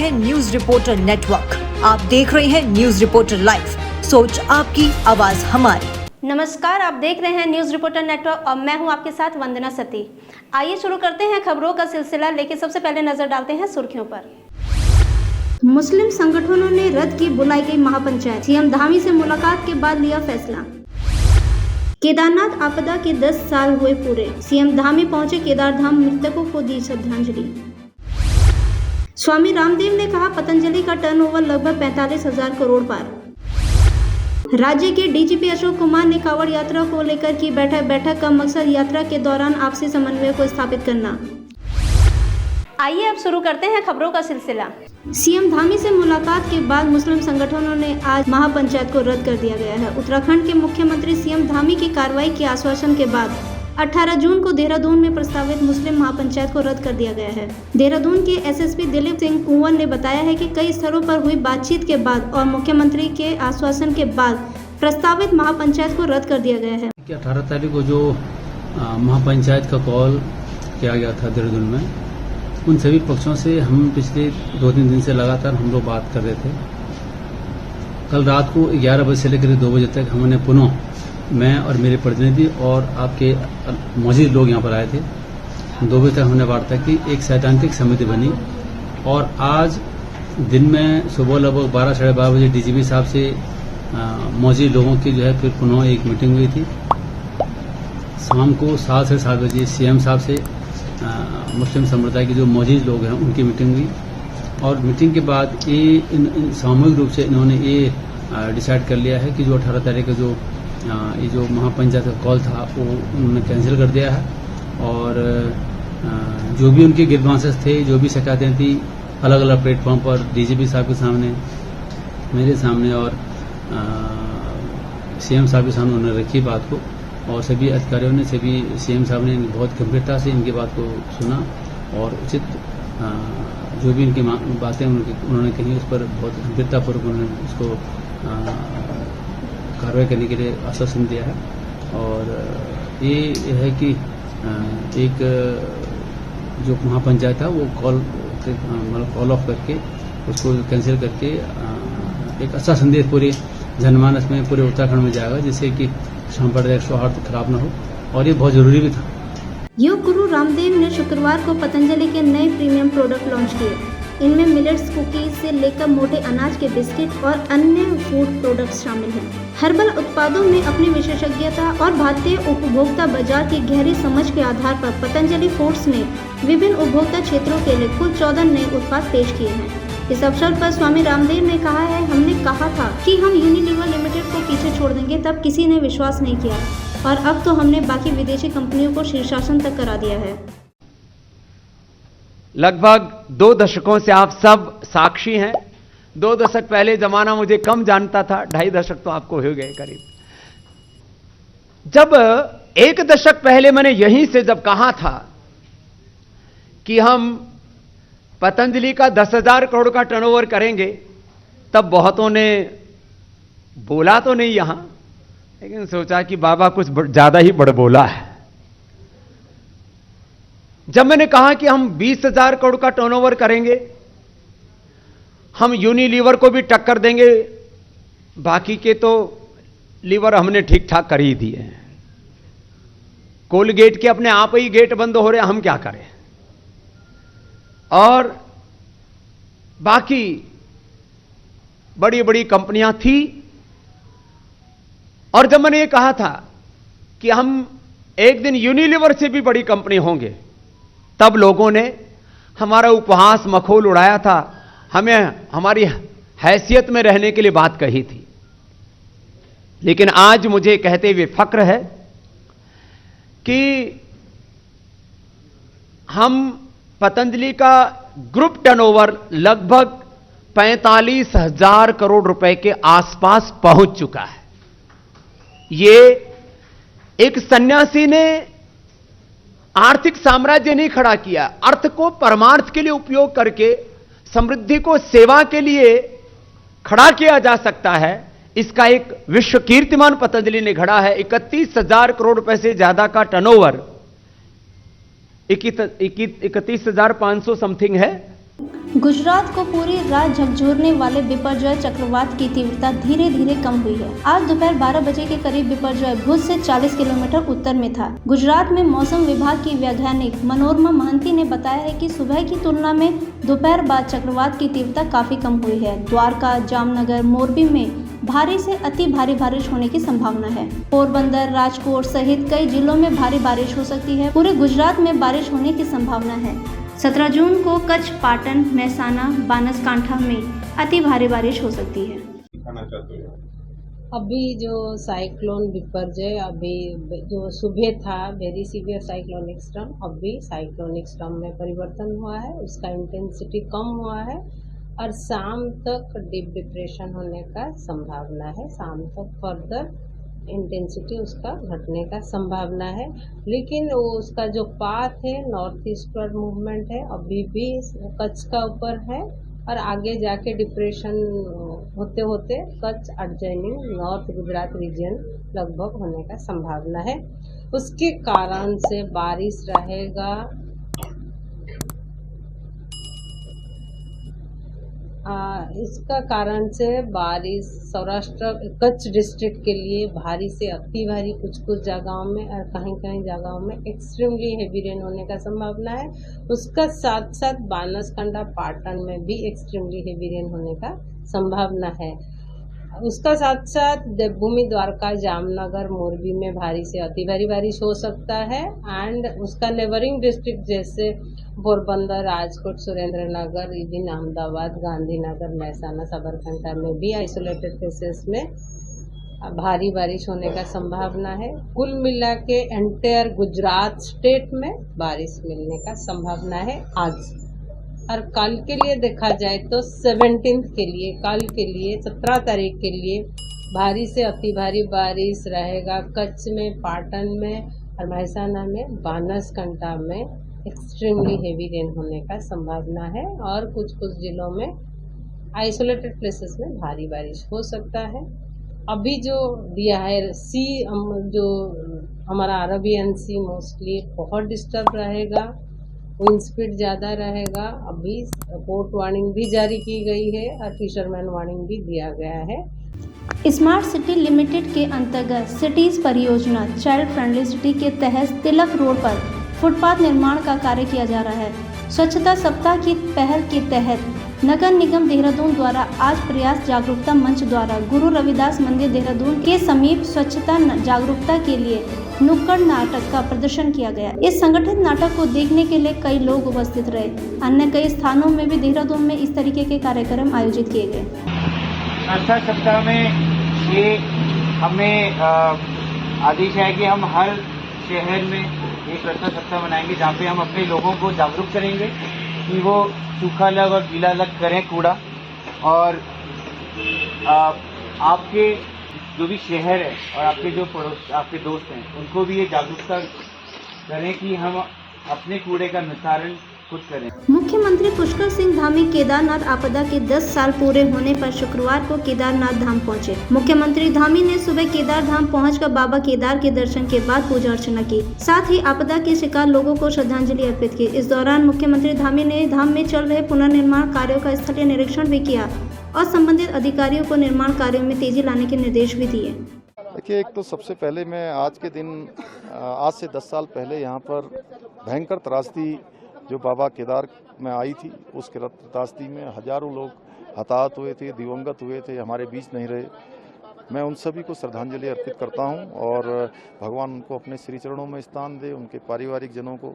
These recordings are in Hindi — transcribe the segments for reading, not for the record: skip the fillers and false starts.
हैं न्यूज रिपोर्टर नेटवर्क। आप देख रहे हैं न्यूज रिपोर्टर लाइव, सोच आपकी, आवाज हमारी। नमस्कार, आप देख रहे हैं न्यूज रिपोर्टर नेटवर्क और मैं हूं आपके साथ वंदना सती। आइए शुरू करते हैं खबरों का सिलसिला, लेकिन सबसे पहले नजर डालते हैं सुर्खियों पर। मुस्लिम संगठनों ने रद्द की बुलाई गई महापंचायत, सीएम धामी से मुलाकात के बाद लिया फैसला। केदारनाथ आपदा के 10 साल हुए पूरे, सीएम धामी पहुंचे केदारधाम, मृतकों को दी श्रद्धांजलि। स्वामी रामदेव ने कहा पतंजलि का टर्नओवर लगभग 45,000 करोड़ पार। राज्य के डीजीपी अशोक कुमार ने कांवड़ यात्रा को लेकर की बैठक का मकसद यात्रा के दौरान आपसी समन्वय को स्थापित करना। आइए अब शुरू करते हैं खबरों का सिलसिला। सीएम धामी से मुलाकात के बाद मुस्लिम संगठनों ने आज महापंचायत को रद्द कर दिया गया है। उत्तराखंड के मुख्यमंत्री सीएम धामी की कार्रवाई के आश्वासन के बाद 18 जून को देहरादून में प्रस्तावित मुस्लिम महापंचायत को रद्द कर दिया गया है। देहरादून के एसएसपी दिलीप सिंह कुंवर ने बताया है कि कई स्तरों पर हुई बातचीत के बाद और मुख्यमंत्री के आश्वासन के बाद प्रस्तावित महापंचायत को रद्द कर दिया गया है। 18 तारीख को जो महापंचायत का कॉल किया गया था देहरादून में, उन सभी पक्षों से हम पिछले 2-3 दिन से लगातार हम लोग बात कर रहे थे। कल रात को 11 बजे से लेकर 2 बजे तक हमने पुनः, मैं और मेरे प्रतिनिधि और आपके मौजूद लोग यहाँ पर आए थे, 2 बजे तक हमने वार्ता की। एक सैद्धांतिक समिति बनी और आज दिन में सुबह लगभग 12 साढ़े 12 बजे डीजीपी साहब से मौजूद लोगों की जो है फिर पुनः एक मीटिंग हुई थी। शाम को 7 से 7 बजे सीएम साहब से मुस्लिम समुदाय के जो मौजूद लोग हैं उनकी मीटिंग हुई और मीटिंग के बाद ये सामूहिक रूप से इन्होंने ये डिसाइड कर लिया है कि जो 18 तारीख का जो ये जो महापंचायत का कॉल था वो उन्होंने कैंसिल कर दिया है और जो भी उनके गिरबांसेस थे, जो भी शिकायतें थी, अलग अलग प्लेटफॉर्म पर डीजीपी साहब के सामने, मेरे सामने और सीएम साहब के सामने उन्होंने रखी बात को और सभी अधिकारियों ने, सभी सीएम साहब ने बहुत गंभीरता से इनकी बात को सुना और उचित जो भी इनकी बातें उन्होंने कही उस पर बहुत गंभीरतापूर्वक उन्होंने उसको कार्रवाई करने के लिए आश्वासन दिया है। और ये है कि एक जो महापंचायत था वो कॉल ऑफ करके उसको कैंसिल करके एक अच्छा संदेश पूरे जनमानस में, पूरे उत्तराखंड में जाएगा, जिससे कि सांप्रदायिक सौहार्द खराब न हो और ये बहुत जरूरी भी था। योग गुरु रामदेव ने शुक्रवार को पतंजलि के नए प्रीमियम प्रोडक्ट लॉन्च किए। इनमें मिलेट्स कुकीज से लेकर मोटे अनाज के बिस्किट और अन्य फूड प्रोडक्ट्स शामिल हैं। हर्बल उत्पादों में अपनी विशेषज्ञता और भारतीय उपभोक्ता बाजार की गहरी समझ के आधार पर पतंजलि फूड्स ने विभिन्न उपभोक्ता क्षेत्रों के लिए कुल 14 नए उत्पाद पेश किए हैं। इस अवसर पर स्वामी रामदेव ने कहा है, हमने कहा था कि हम यूनिलीवर लिमिटेड को पीछे छोड़ देंगे, तब किसी ने विश्वास नहीं किया और अब तो हमने बाकी विदेशी कंपनियों को शीर्षासन तक करा दिया है। लगभग 2 दशकों से आप सब साक्षी हैं। 2 दशक पहले जमाना मुझे कम जानता था, 2.5 दशक तो आपको हो गए करीब। जब 1 दशक पहले मैंने यहीं से जब कहा था कि हम पतंजलि का 10,000 करोड़ का टर्नओवर करेंगे, तब बहुतों ने बोला तो नहीं यहां, लेकिन सोचा कि बाबा कुछ ज्यादा ही बड़ बोला है। जब मैंने कहा कि हम 20,000 करोड़ का टर्नओवर करेंगे, हम यूनिलीवर को भी टक्कर देंगे, बाकी के तो लीवर हमने ठीक ठाक कर ही दिए हैं। कोलगेट के अपने आप ही गेट बंद हो रहे, हम क्या करें। और बाकी बड़ी बड़ी कंपनियां थी और जब मैंने ये कहा था कि हम एक दिन यूनिलीवर से भी बड़ी कंपनी होंगे, तब लोगों ने हमारा उपहास मखौल उड़ाया था, हमें हमारी हैसियत में रहने के लिए बात कही थी। लेकिन आज मुझे कहते हुए फक्र है कि हम पतंजलि का ग्रुप टर्नओवर लगभग 45,000 करोड़ रुपए के आसपास पहुंच चुका है। ये एक सन्यासी ने आर्थिक साम्राज्य नहीं खड़ा किया, अर्थ को परमार्थ के लिए उपयोग करके समृद्धि को सेवा के लिए खड़ा किया जा सकता है। इसका एक विश्व कीर्तिमान पतंजलि ने गढ़ा है। 31,000 करोड़ रुपए से ज्यादा का टर्नओवर, 31,500 समथिंग है। गुजरात को पूरी रात झकझोरने वाले बिपरजॉय चक्रवात की तीव्रता धीरे धीरे कम हुई है। आज दोपहर 12 बजे के करीब बिपरजॉय भुज से 40 किलोमीटर उत्तर में था। गुजरात में मौसम विभाग की वैज्ञानिक मनोरमा महंती ने बताया है कि सुबह की तुलना में दोपहर बाद चक्रवात की तीव्रता काफी कम हुई है। द्वारका, जामनगर, मोरबी में भारी से अति भारी बारिश होने की संभावना है। पोरबंदर, राजकोट सहित कई जिलों में भारी बारिश हो सकती है। पूरे गुजरात में बारिश होने की संभावना है। 17 जून को कच्छ, पाटन, महसाना, बनासकांठा में अति भारी बारिश हो सकती है। अभी जो साइक्लोन बिपरजॉय अभी जो सुबह था वेरी सीवियर साइक्लोनिक स्टॉर्म, अभी साइक्लोनिक स्टॉर्म में परिवर्तन हुआ है, उसका इंटेंसिटी कम हुआ है और शाम तक डीप डिप्रेशन होने का संभावना है। शाम तक फर्दर इंटेंसिटी उसका घटने का संभावना है, लेकिन उसका जो पाथ है नॉर्थ ईस्टवर्ड मूवमेंट है, अभी भी कच्छ का ऊपर है और आगे जाके डिप्रेशन होते होते Kutch adjoining north Gujarat region लगभग होने का संभावना है। उसके कारण से बारिश रहेगा। इसका कारण से बारिश सौराष्ट्र कच्छ डिस्ट्रिक्ट के लिए भारी से अति भारी कुछ जगहों में और कहीं कहीं जगहों में एक्सट्रीमली हेवी रेन होने का संभावना है। उसका साथ साथ बनासकांठा, पाटन में भी एक्सट्रीमली हेवी रेन होने का संभावना है। उसका साथ साथ देवभूमि, द्वारका, जामनगर, मोरबी में भारी से अति भारी बारिश हो सकता है एंड उसका नेबरिंग डिस्ट्रिक्ट जैसे पोरबंदर, राजकोट, सुरेंद्रनगर, इवन अहमदाबाद, गांधीनगर, महसाना, साबरकांठा में भी आइसोलेटेड केसेस में भारी बारिश होने का संभावना है। कुल मिला के एंटायर गुजरात स्टेट में बारिश मिलने का संभावना है आज। और कल के लिए देखा जाए तो 17 के लिए, कल के लिए 17 तारीख के लिए भारी से अति भारी बारिश रहेगा कच्छ में, पाटन में और महसाना में, बनासकांठा में एक्सट्रीमली हेवी रेन होने का संभावना है और कुछ जिलों में आइसोलेटेड प्लेसेस में भारी बारिश हो सकता है। अभी जो दिया है सी, जो हमारा अरबियन सी मोस्टली बहुत डिस्टर्ब रहेगा, विंड स्पीड ज़्यादा रहेगा। अभी पोर्ट वार्निंग भी जारी की गई है और फिशरमैन वार्निंग भी दिया गया है। स्मार्ट सिटी लिमिटेड के अंतर्गत सिटीज परियोजना चाइल्ड फ्रेंडली सिटी के तहत तिलक रोड पर फुटपाथ निर्माण का कार्य किया जा रहा है। स्वच्छता सप्ताह की पहल के तहत नगर निगम देहरादून द्वारा आज प्रयास जागरूकता मंच द्वारा गुरु रविदास मंदिर देहरादून के समीप स्वच्छता जागरूकता के लिए नुक्कड़ नाटक का प्रदर्शन किया गया। इस संगठित नाटक को देखने के लिए कई लोग उपस्थित रहे। अन्य कई स्थानों में भी देहरादून में इस तरीके के कार्यक्रम आयोजित किए गए। स्वच्छता सप्ताह में ये हमें आदेश है कि हम हर शहर में एक स्वच्छता सप्ताह मनाएंगे जहाँ पे हम अपने लोगों को जागरूक करेंगे कि वो सूखा अलग और गीला अलग करें कूड़ा, और आपके जो भी शहर है और आपके जो पड़ोस, आपके दोस्त हैं, उनको भी ये जागरूकता करें कि हम अपने कूड़े का निस्तारण खुद करें। मुख्यमंत्री पुष्कर सिंह धामी केदारनाथ आपदा के 10 साल पूरे होने पर शुक्रवार को केदारनाथ धाम पहुंचे। मुख्यमंत्री धामी ने सुबह केदार धाम पहुंचकर बाबा केदार के दर्शन के बाद पूजा अर्चना की, साथ ही आपदा के शिकार लोगों को श्रद्धांजलि अर्पित की। इस दौरान मुख्यमंत्री धामी ने धाम में चल रहे पुनर्निर्माण कार्यों का स्थलीय निरीक्षण भी किया और संबंधित अधिकारियों को निर्माण कार्यों में तेजी लाने के निर्देश भी दिए। देखिए, एक तो सबसे पहले मैं आज के दिन, आज से 10 साल पहले यहाँ पर भयंकर त्रासदी जो बाबा केदार में आई थी, उस त्रासदी में हजारों लोग हताहत हुए थे, दिवंगत हुए थे, हमारे बीच नहीं रहे। मैं उन सभी को श्रद्धांजलि अर्पित करता हूं और भगवान उनको अपने श्री चरणों में स्थान दे, उनके पारिवारिक जनों को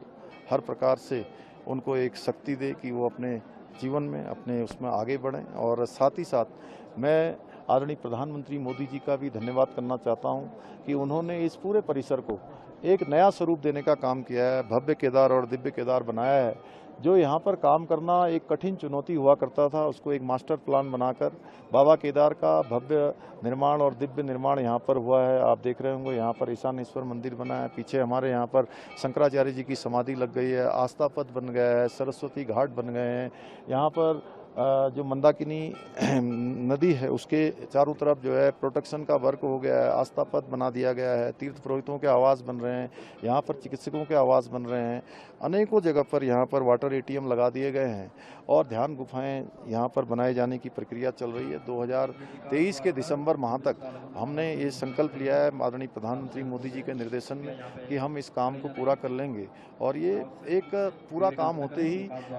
हर प्रकार से उनको एक शक्ति दे कि वो अपने जीवन में अपने उसमें आगे बढ़ें। और साथ ही साथ मैं आदरणीय प्रधानमंत्री मोदी जी का भी धन्यवाद करना चाहता हूं कि उन्होंने इस पूरे परिसर को एक नया स्वरूप देने का काम किया है, भव्य केदार और दिव्य केदार बनाया है। जो यहाँ पर काम करना एक कठिन चुनौती हुआ करता था, उसको एक मास्टर प्लान बनाकर बाबा केदार का भव्य निर्माण और दिव्य निर्माण यहाँ पर हुआ है। आप देख रहे होंगे यहाँ पर ईशानेश्वर मंदिर बना है, पीछे हमारे यहाँ पर शंकराचार्य जी की समाधि लग गई है, आस्था पथ बन गया है, सरस्वती घाट बन गए हैं, यहाँ पर जो मंदाकिनी नदी है उसके चारों तरफ जो है प्रोटेक्शन का वर्क हो गया है, आस्था पथ बना दिया गया है, तीर्थ पुरोहितों के आवास बन रहे हैं, यहाँ पर चिकित्सकों के आवास बन रहे हैं, अनेकों जगह पर यहाँ पर वाटर एटीएम लगा दिए गए हैं और ध्यान गुफाएं यहाँ पर बनाए जाने की प्रक्रिया चल रही है। 2023 के दिसंबर माह तक हमने ये संकल्प लिया है माननीय प्रधानमंत्री मोदी जी के निर्देशन में कि हम इस काम को पूरा कर लेंगे और ये एक पूरा काम होते ही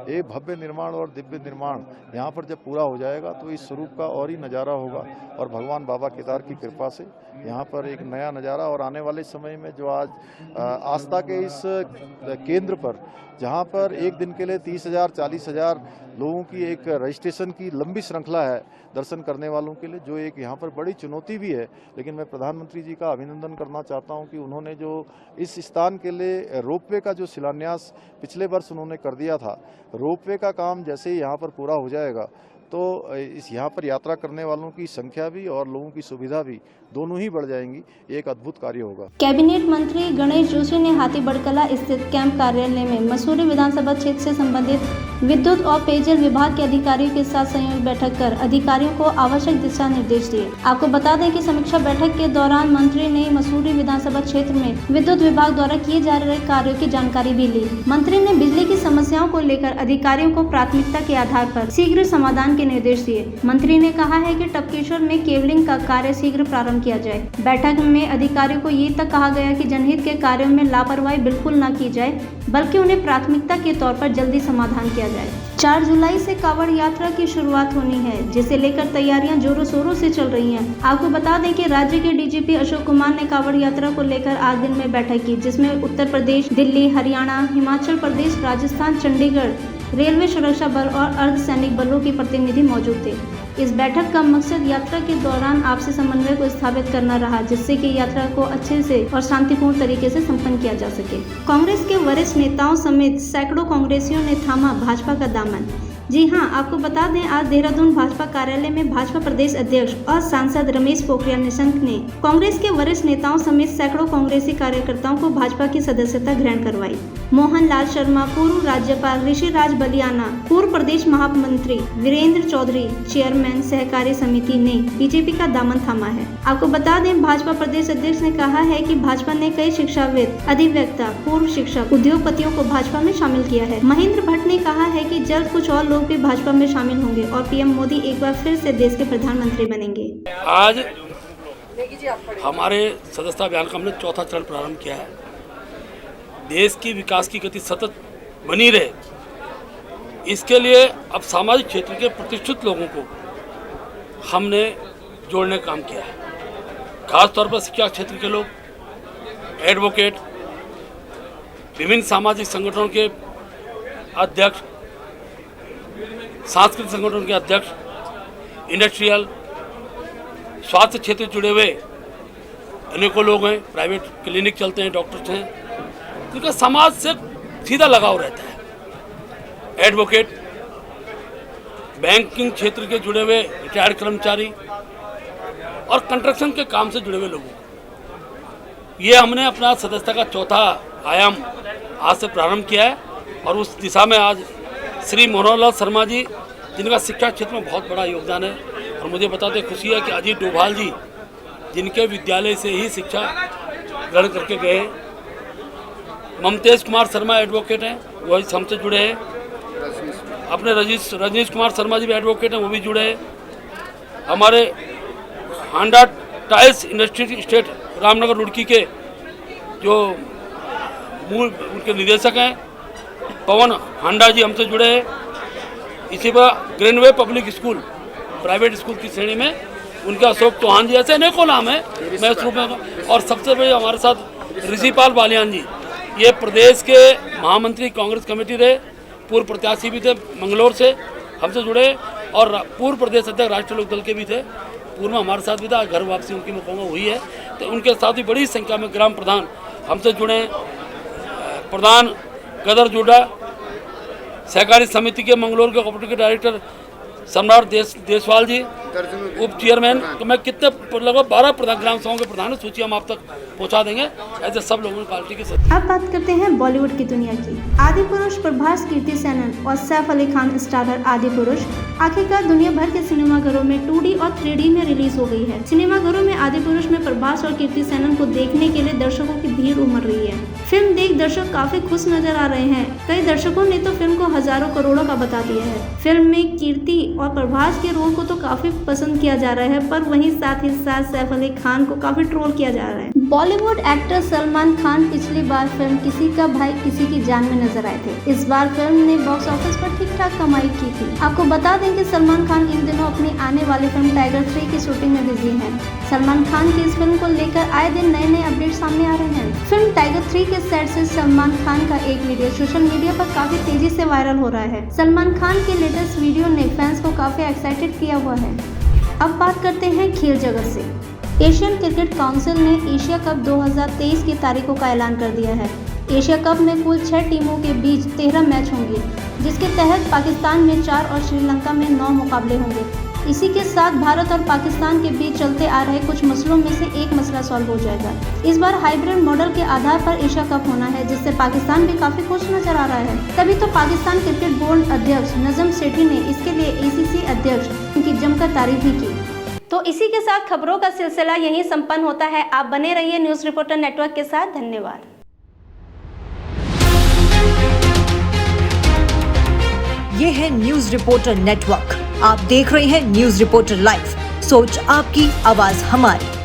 एक भव्य निर्माण और दिव्य निर्माण यहाँ पर जब पूरा हो जाएगा तो इस स्वरूप का और ही नज़ारा होगा और भगवान बाबा केदार की कृपा से यहाँ पर एक नया नज़ारा और आने वाले समय में जो आज आस्था के इस केंद्र पर जहाँ पर एक दिन के लिए 30,000 40,000 लोगों की एक रजिस्ट्रेशन की लंबी श्रृंखला है दर्शन करने वालों के लिए, जो एक यहाँ पर बड़ी चुनौती भी है, लेकिन मैं प्रधानमंत्री जी का अभिनंदन करना चाहता हूँ कि उन्होंने जो इस स्थान के लिए रोपवे का जो शिलान्यास पिछले वर्ष उन्होंने कर दिया था, रोपवे का काम जैसे ही यहाँ पर पूरा हो जाएगा तो इस यहाँ पर यात्रा करने वालों की संख्या भी और लोगों की सुविधा भी दोनों ही बढ़ जाएंगी। एक अद्भुत कार्य होगा। कैबिनेट मंत्री गणेश जोशी ने हाथीबड़कला स्थित कैंप कार्यालय में मसूरी विधानसभा क्षेत्र से संबंधित विद्युत और पेयजल विभाग के अधिकारियों के साथ संयुक्त बैठक कर अधिकारियों को आवश्यक दिशा निर्देश दिए। आपको बता दें कि समीक्षा बैठक के दौरान मंत्री ने मसूरी विधानसभा क्षेत्र में विद्युत विभाग द्वारा किए जा रहे कार्यों की जानकारी भी ली। मंत्री ने बिजली की समस्याओं को लेकर अधिकारियों को प्राथमिकता के आधार पर शीघ्र समाधान के निर्देश दिए। मंत्री ने कहा है कि टपकेश्वर में केबलिंग का कार्य शीघ्र प्रारंभ किया जाए। बैठक में अधिकारियों को ये तक कहा गया कि जनहित के कार्यों में लापरवाही बिल्कुल न की जाए, बल्कि उन्हें प्राथमिकता के तौर पर जल्दी समाधान किया जाए। 4 जुलाई से कांवड़ यात्रा की शुरुआत होनी है, जिसे लेकर तैयारियां जोरों शोरों से चल रही हैं। आपको बता दें कि राज्य के डीजीपी अशोक कुमार ने कांवड़ यात्रा को लेकर आज दिन में बैठक की, जिसमें उत्तर प्रदेश, दिल्ली, हरियाणा, हिमाचल प्रदेश, राजस्थान, चंडीगढ़, रेलवे सुरक्षा बल और अर्धसैनिक बलों के प्रतिनिधि मौजूद थे। इस बैठक का मकसद यात्रा के दौरान आपसी समन्वय को स्थापित करना रहा, जिससे कि यात्रा को अच्छे से और शांतिपूर्ण तरीके से संपन्न किया जा सके। कांग्रेस के वरिष्ठ नेताओं समेत सैकड़ों कांग्रेसियों ने थामा भाजपा का दामन। जी हां, आपको बता दें आज देहरादून भाजपा कार्यालय में भाजपा प्रदेश अध्यक्ष और सांसद रमेश पोखरियाल निशंक ने कांग्रेस के वरिष्ठ नेताओं समेत सैकड़ों कांग्रेसी कार्यकर्ताओं को भाजपा की सदस्यता ग्रहण करवाई। मोहन लाल शर्मा, पूर्व राज्यपाल ऋषिराज बलियाना, पूर्व प्रदेश महामंत्री वीरेंद्र चौधरी, चेयरमैन सहकारी समिति ने बीजेपी का दामन थामा है। आपको बता दें भाजपा प्रदेश अध्यक्ष ने कहा है कि भाजपा ने कई शिक्षाविद, अधिवक्ता, पूर्व शिक्षक, उद्योगपतियों को भाजपा में शामिल किया है। महेंद्र भट्ट ने कहा है कि जल्द कुछ और भी भाजपा में शामिल होंगे और पीएम मोदी एक बार फिर से देश के प्रधानमंत्री बनेंगे। आज हमारे सदस्यता अभियान का हमने चौथा चरण प्रारंभ किया है। देश की विकास की गति सतत बनी रहे, इसके लिए अब सामाजिक क्षेत्र के प्रतिष्ठित लोगों को हमने जोड़ने का काम किया है। खासतौर पर शिक्षा क्षेत्र के लोग, एडवोकेट, विभिन्न सामाजिक संगठनों के अध्यक्ष, सांस्कृतिक संगठन के अध्यक्ष, इंडस्ट्रियल, स्वास्थ्य क्षेत्र से जुड़े हुए अनेकों लोग हैं, प्राइवेट क्लिनिक चलते हैं, डॉक्टर्स हैं, जिनका समाज से सीधा लगाव रहता है। एडवोकेट, बैंकिंग क्षेत्र के जुड़े हुए रिटायर्ड कर्मचारी और कंस्ट्रक्शन के काम से जुड़े हुए लोगों, ये हमने अपना सदस्यता का चौथा आयाम आज से प्रारंभ किया है और उस दिशा में आज श्री मनोहर लाल शर्मा जी, जिनका शिक्षा क्षेत्र में बहुत बड़ा योगदान है, और मुझे बताते खुशी है कि अजीत डोभाल जी, जिनके विद्यालय से ही शिक्षा ग्रहण करके गए हैं, ममतेश कुमार शर्मा एडवोकेट हैं, वो हमसे जुड़े हैं, अपने रजनीश कुमार शर्मा जी भी एडवोकेट हैं, वो भी जुड़े हैं, हमारे Handa tiles industry state Ramnagar Roorkee के जो मूल उनके निदेशक हैं पवन हांडा जी हमसे जुड़े हैं। इसी पर ग्रेनवे पब्लिक स्कूल प्राइवेट स्कूल की श्रेणी में उनके अशोक चौहान जी, ऐसे अनेकों नाम है मैं इस रूप में। और सबसे बड़े हमारे साथ ऋषिपाल बालियान जी, ये प्रदेश के महामंत्री कांग्रेस कमेटी रहे, पूर्व प्रत्याशी भी थे मंगलौर से, हमसे जुड़े, और पूर्व प्रदेश अध्यक्ष राष्ट्रीय लोक दल के भी थे, पूर्व में हमारे साथ भी था, घर वापसी उनकी मुकाम हुई है। तो उनके साथ भी बड़ी संख्या में ग्राम प्रधान हमसे जुड़े, प्रधान गदर जुड़ा, सहकारी समिति के मंगलौर के कोऑपरेटिव के डायरेक्टर सम्राट देसवाल जी, उप चेयरमैन, तो मैं कितने लगभग 12 ग्राम सभाओं के प्रधान सूची हम आप तक पहुंचा देंगे। ऐसे सब लोगों ने पार्टी के साथ। अब बात करते हैं बॉलीवुड की दुनिया की। आदि पुरुष प्रभास, कीर्ति सेनन और सैफ अली खान स्टारर आदि पुरुष आखिरकार दुनिया भर के सिनेमाघरों में 2D और 3D में रिलीज हो गई है। सिनेमाघरों में आदि पुरुष में प्रभास और कीर्ति सेनन को देखने के लिए दर्शकों की भीड़ उमड़ रही है। फिल्म देख दर्शक काफी खुश नजर आ रहे हैं। कई दर्शकों ने तो फिल्म को हजारों करोड़ों का बता दिया है। फिल्म में कीर्ति और प्रभास के रोल को तो काफी पसंद किया जा रहा है, पर वहीं साथ ही साथ सैफ अली खान को काफी ट्रोल किया जा रहा है। बॉलीवुड एक्टर सलमान खान पिछली बार फिल्म किसी का भाई किसी की जान में नजर आए थे। इस बार फिल्म ने बॉक्स ऑफिस पर ठीक ठाक कमाई की थी। आपको बता दें कि सलमान खान इन दिनों अपनी आने वाली फिल्म टाइगर 3 की शूटिंग में बिजी हैं। सलमान खान की इस फिल्म को लेकर आए दिन नए नए अपडेट सामने आ रहे हैं। फिल्म टाइगर 3 के सेट से सलमान खान का एक वीडियो सोशल मीडिया पर काफी तेजी से वायरल हो रहा है। सलमान खान के लेटेस्ट वीडियो ने फैंस को काफी एक्साइटेड किया हुआ है। अब बात करते हैं खेल जगत से। एशियन क्रिकेट काउंसिल ने एशिया कप 2023 की तारीखों का ऐलान कर दिया है। एशिया कप में कुल 6 टीमों के बीच 13 मैच होंगे, जिसके तहत पाकिस्तान में 4 और श्रीलंका में 9 मुकाबले होंगे। इसी के साथ भारत और पाकिस्तान के बीच चलते आ रहे कुछ मसलों में से एक मसला सॉल्व हो जाएगा। इस बार हाइब्रिड मॉडल के आधार पर एशिया कप होना है, जिससे पाकिस्तान भी काफी खुश नजर आ रहा है। तभी तो पाकिस्तान क्रिकेट बोर्ड अध्यक्ष नजम सेठी ने इसके लिए ACC अध्यक्ष उनकी जमकर तारीफ भी की। तो इसी के साथ खबरों का सिलसिला यहीं संपन्न होता है। आप बने रहिए न्यूज रिपोर्टर नेटवर्क के साथ। धन्यवाद। ये है न्यूज रिपोर्टर नेटवर्क। आप देख रहे हैं न्यूज रिपोर्टर लाइव। सोच आपकी, आवाज हमारी।